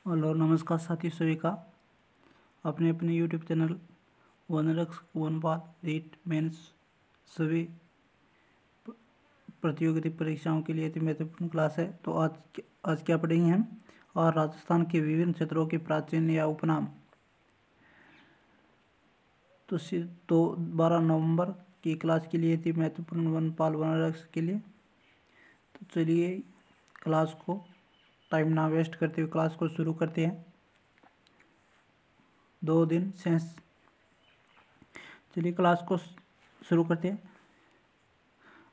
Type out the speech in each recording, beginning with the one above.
Hello नमस्कार साथी सभी का अपने अपने यूट्यूब चैनल वनरक्स वनपाल रीट मेंस सभी प्रतियोगिता परीक्षाओं के लिए महत्वपूर्ण क्लास है। तो आज क्या पढ़ेंगे हम और राजस्थान के विभिन्न क्षेत्रों के प्राचीन या उपनाम। तो 12 नवंबर की क्लास के लिए थी महत्वपूर्ण वनपाल वनरक्स के लिए। तो चलिए क्लास को टाइम ना वेस्ट करते हुए क्लास को शुरू करते हैं। 2 दिन सेंस। चलिए क्लास को शुरू करते हैं।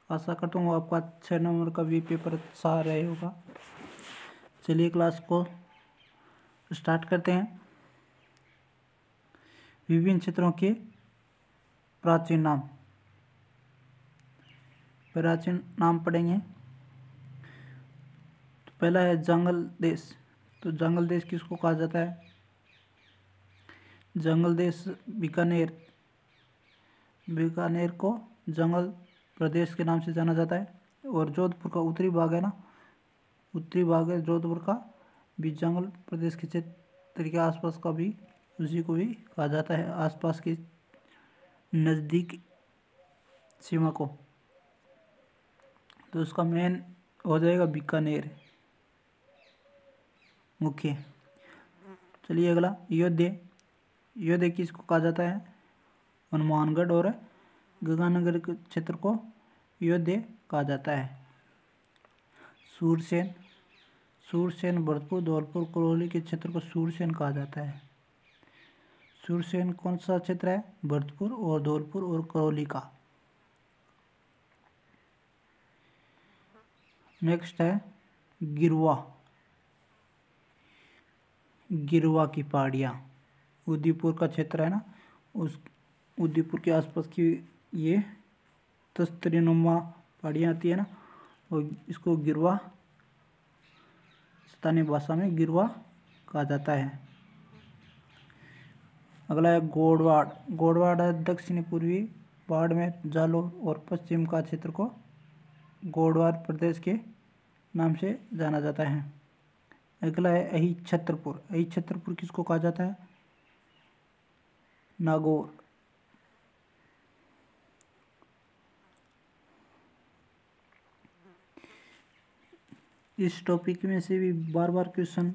आशा करता हूँ आपका 6 नंबर का भी पेपर अच्छा रहे होगा। चलिए क्लास को स्टार्ट करते हैं। विभिन्न क्षेत्रों के प्राचीन नाम। प्राचीन नाम पढ़ेंगे। तो पहला है जंगल देश। तो जंगल देश किसको कहा जाता है? जंगल देश बीकानेर को जंगल प्रदेश के नाम से जाना जाता है। और जोधपुर का उत्तरी भाग है ना, उत्तरी भाग है जोधपुर का भी जंगल प्रदेश के क्षेत्र के आसपास का भी उसी को भी कहा जाता है, आसपास की नज़दीक सीमा को। तो उसका मेन हो जाएगा बीकानेर मुख्य। चलिए अगला अयोध्या किसको कहा जाता है? हनुमानगढ़ और गंगानगर के क्षेत्र को अयोध्या कहा जाता है। सूरसेन भरतपुर धौलपुर करौली के क्षेत्र को सूरसेन कहा जाता है। सूरसेन कौन सा क्षेत्र है? भरतपुर और धौलपुर और करौली का। नेक्स्ट है गिरवा की पहाड़ियाँ। उदयपुर का क्षेत्र है ना, उस उदयपुर के आसपास की ये तस्तरीनुमा पहाड़ियाँ आती है ना, और इसको गिरवा, स्थानीय भाषा में गिरवा कहा जाता है। अगला है गोडवाड़ है दक्षिणी पूर्वी बाड़मेर जालौर और पश्चिम का क्षेत्र को गोडवाड़ प्रदेश के नाम से जाना जाता है। अगला है अहिछत्रपुर किसको कहा जाता है? नागौर। इस टॉपिक में से भी बार बार क्वेश्चन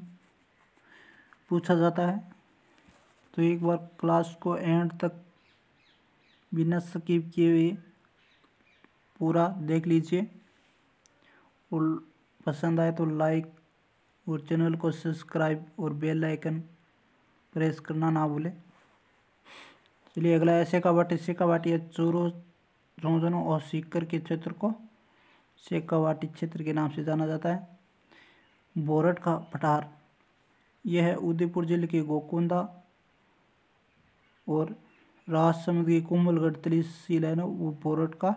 पूछा जाता है, तो एक बार क्लास को एंड तक बिना स्किप किए हुए पूरा देख लीजिए। और पसंद आए तो लाइक और चैनल को सब्सक्राइब और बेल आइकन प्रेस करना ना भूलें। चलिए अगला है शेखावाटी है चोरो झोंझुनू और सीकर के क्षेत्र को शेखावाटी क्षेत्र के नाम से जाना जाता है। बोरट का पठार, यह है उदयपुर जिले के गोकुंदा और राजसमंद की कुंभलगढ़ तहसील है ना, वो बोरट का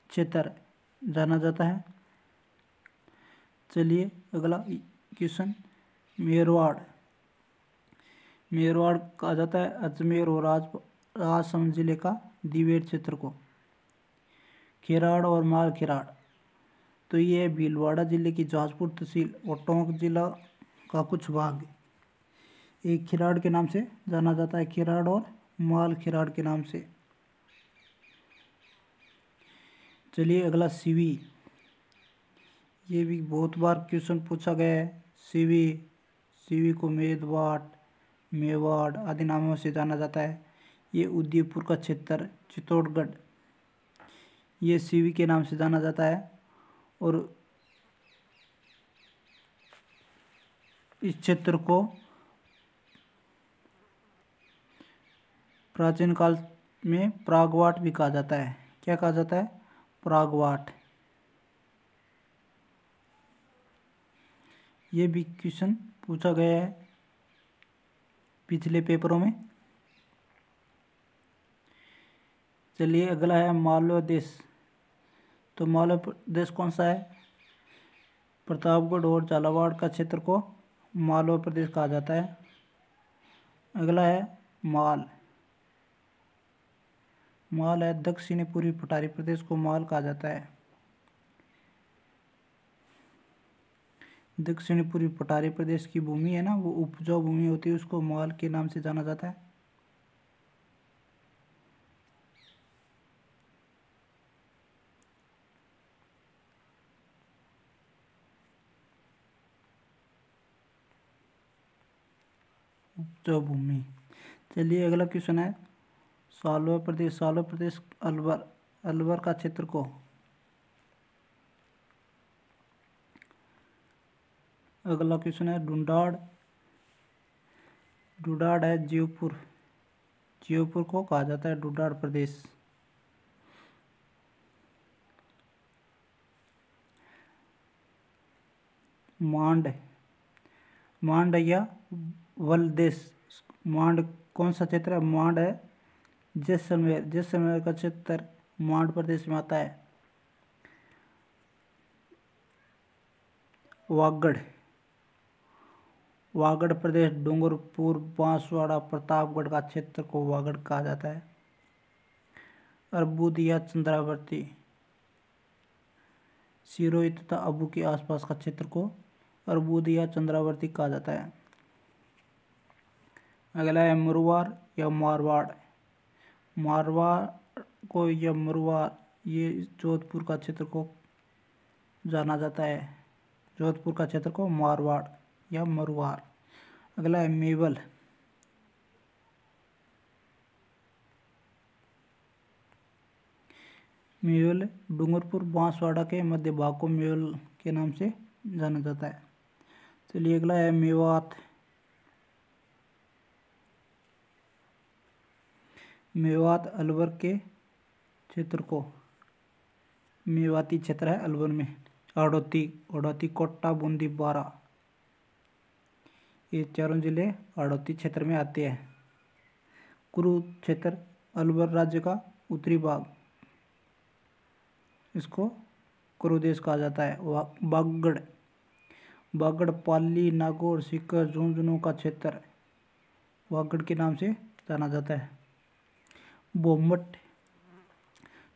क्षेत्र जाना जाता है। चलिए अगला क्वेश्चन मेरवाड़ कहा जाता है अजमेर और राजसमंद जिले का दिवेर क्षेत्र को। खेराड़ और मालखेराड़, तो ये भीलवाड़ा जिले की जाजपुर तहसील और टोंक जिला का कुछ भाग एक खेराड़ के नाम से जाना जाता है, खेराड़ और मालखेराड़ के नाम से। चलिए अगला सीवी, ये भी बहुत बार क्वेश्चन पूछा गया है। सीवी को मेवाड़ आदि नामों से जाना जाता है। ये उदयपुर का क्षेत्र चित्तौड़गढ़, ये सीवी के नाम से जाना जाता है। और इस क्षेत्र को प्राचीन काल में प्रागवाट भी कहा जाता है। क्या कहा जाता है? प्रागवाट। ये भी क्वेश्चन पूछा गया है पिछले पेपरों में। चलिए अगला है मालवा देश। तो मालवा प्रदेश कौन सा है? प्रतापगढ़ और झालावाड़ का क्षेत्र को मालवा प्रदेश कहा जाता है। अगला है माल है दक्षिणी पूर्वी पठारी प्रदेश को माल कहा जाता है। दक्षिणी पूर्वी पठारी प्रदेश की भूमि है ना, वो उपजाऊ भूमि होती है, उसको माल के नाम से जाना जाता है। उपजाऊ भूमि। चलिए अगला क्वेश्चन है, सालवा प्रदेश। सालवा प्रदेश अलवर, अलवर का क्षेत्र को। अगला क्वेश्चन है ढूंढाड़। ढूंढाड़ है जयपुर, जयपुर को कहा जाता है ढूंढाड़ प्रदेश। मांड, मांड या वलदेश। मांड कौन सा क्षेत्र है? मांड है जैसलमेर, जैसलमेर का क्षेत्र मांड प्रदेश में आता है। वागड़, वागड़ प्रदेश डूंगरपुर, बांसवाड़ा, प्रतापगढ़ का क्षेत्र को वागड़ कहा जाता है। अर्बुद या चंद्रावर्ती, सिरोही तथा अबू के आसपास का क्षेत्र को अर्बुद या चंद्रावर्ती कहा जाता है। अगला है मुरवार या मारवाड़। मारवाड़ को या मुरवार, ये जोधपुर का क्षेत्र को जाना जाता है। जोधपुर का क्षेत्र को मारवाड़ या मरुवार। अगला है मेवल। मेवल डूंगरपुर बांसवाड़ा के मध्य भाग को मेवल के नाम से जाना जाता है। चलिए अगला है मेवात। मेवात अलवर के क्षेत्र को, मेवाती क्षेत्र है अलवर में। हाड़ौती, हाड़ौती, कोटा, बूंदी, बारा, ये चारों जिले हाड़ौती क्षेत्र में आते हैं। कुरुक्षेत्र अलवर राज्य का उत्तरी भाग, इसको कुरुदेश कहा जाता है। बागड़, बागड़ पाली, नागौर, सीकर, झुंझुनू का क्षेत्र वागड़ के नाम से जाना जाता है। बोमट,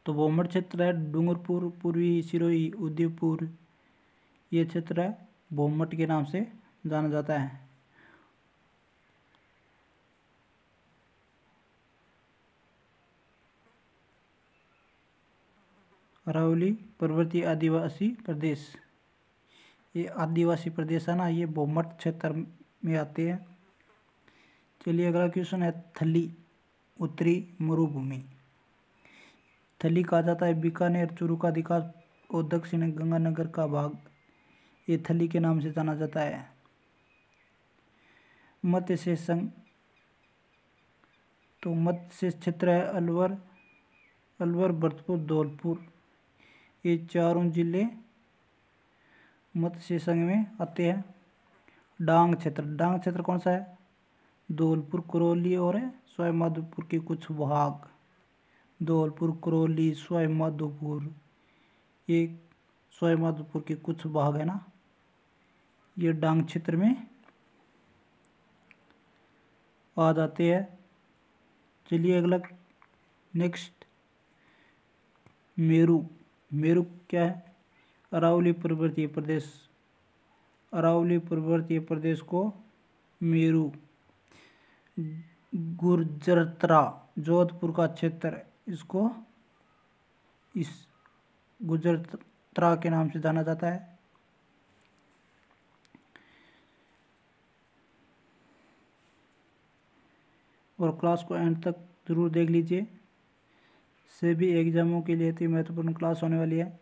तो बोमट क्षेत्र है डूंगरपुर, पूर्वी सिरोही, उदयपुर, ये क्षेत्र है बोमट के नाम से जाना जाता है। अरावली पर्वतीय आदिवासी प्रदेश, ये आदिवासी प्रदेश है ना, ये बोमट क्षेत्र में आते हैं। चलिए अगला क्वेश्चन है थली, उत्तरी मरुभूमि। थली कहा जाता है बीकानेर, चूरू का अधिकांश और दक्षिण गंगानगर का भाग, ये थली के नाम से जाना जाता है। मध्य से संग, तो मध्य से क्षेत्र है अलवर, अलवर, भरतपुर, धौलपुर, ये चारों जिले मध्य से संघ में आते हैं। डांग क्षेत्र, डांग क्षेत्र कौन सा है? धौलपुर, करौली और सवाई माधोपुर के कुछ भाग। धौलपुर, करौली, सवाई माधोपुर, ये सवाई माधोपुर के कुछ भाग है ना, ये डांग क्षेत्र में आ जाते हैं। चलिए अगला नेक्स्ट, मेरू। मेरू क्या है? अरावली पर्वतीय प्रदेश, अरावली पर्वतीय प्रदेश को मेरू। गुर्जरत्रा, जोधपुर का क्षेत्र, इसको इस गुर्जरत्रा के नाम से जाना जाता है। और क्लास को एंड तक जरूर देख लीजिए, सभी एग्जामों के लिए महत्वपूर्ण क्लास होने वाली है।